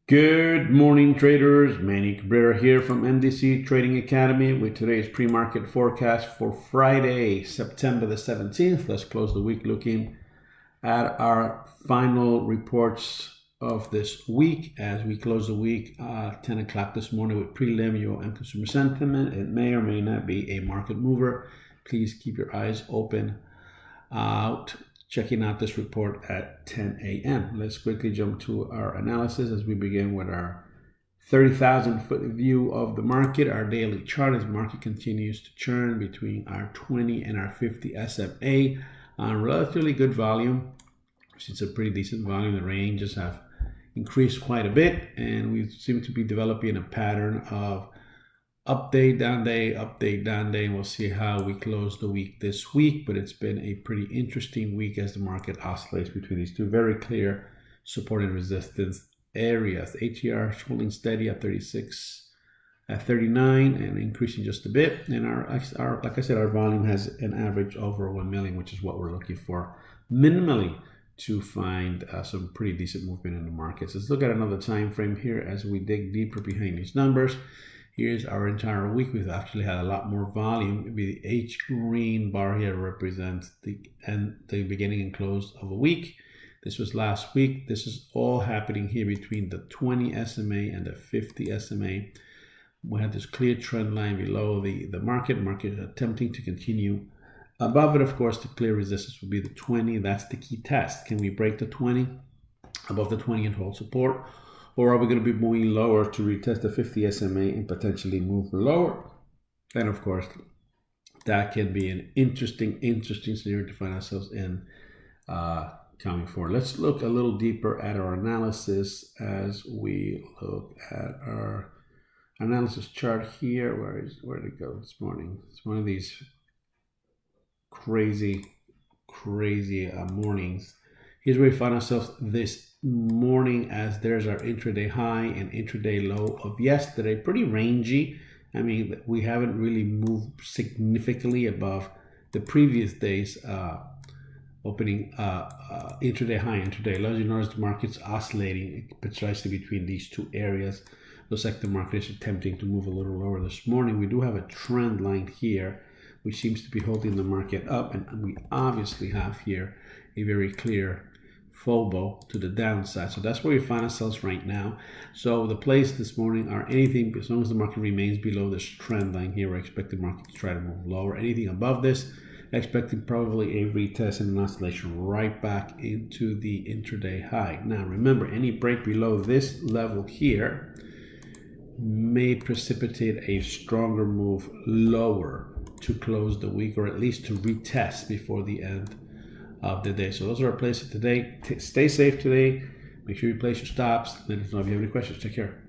Good morning, traders. Manny Cabrera here from MDC Trading Academy with today's pre-market forecast for Friday, September the 17th. Let's close the week looking at our final reports of this week as we close the week 10 o'clock this morning with prelim and consumer sentiment. It may or may not be a market mover. Please keep your eyes open checking out this report at 10 a.m. Let's quickly jump to our analysis as we begin with our 30,000 foot view of the market. Our daily chart as the market continues to churn between our 20 and our 50 SMA on relatively good volume. It's a pretty decent volume. The ranges have increased quite a bit, and we seem to be developing a pattern of update, down day, and we'll see how we close the week this week. But it's been a pretty interesting week as the market oscillates between these two very clear support and resistance areas. The ATR is holding steady at 36, at 39, and increasing just a bit. And our like I said, our volume has an average over 1 million, which is what we're looking for minimally to find some pretty decent movement in the markets. Let's look at another time frame here as we dig deeper behind these numbers. Here's our entire week. We've actually had a lot more volume. Maybe the H green bar here represents the beginning and close of a week. This was last week. This is all happening here between the 20 SMA and the 50 SMA. We had this clear trend line below the market attempting to continue above it. Of course, the clear resistance will be the 20. That's the key test. Can we break the 20 above the 20 and hold support? Or are we going to be moving lower to retest the 50 SMA and potentially move lower? And of course, that can be an interesting scenario to find ourselves in coming forward. Let's look a little deeper at our analysis as we look at our analysis chart here. Where did it go this morning? It's one of these crazy mornings. Here's where we find ourselves this morning as there's our intraday high and intraday low of yesterday. Pretty rangy. I mean, we haven't really moved significantly above the previous day's opening intraday high, intraday low. As you notice, the market's oscillating precisely between these two areas. Looks like the market is attempting to move a little lower this morning. We do have a trend line here which seems to be holding the market up, and we obviously have here a very clear FOBO to the downside. So that's where we find ourselves right now. So the plays this morning are anything, as long as the market remains below this trend line here, we're expecting the market to try to move lower. Anything above this, expecting probably a retest and an oscillation right back into the intraday high. Now remember, any break below this level here may precipitate a stronger move lower to close the week, or at least to retest before the end of the day. So those are our plays today. Stay safe today. Make sure you place your stops. Let us know if you have any questions. Take care.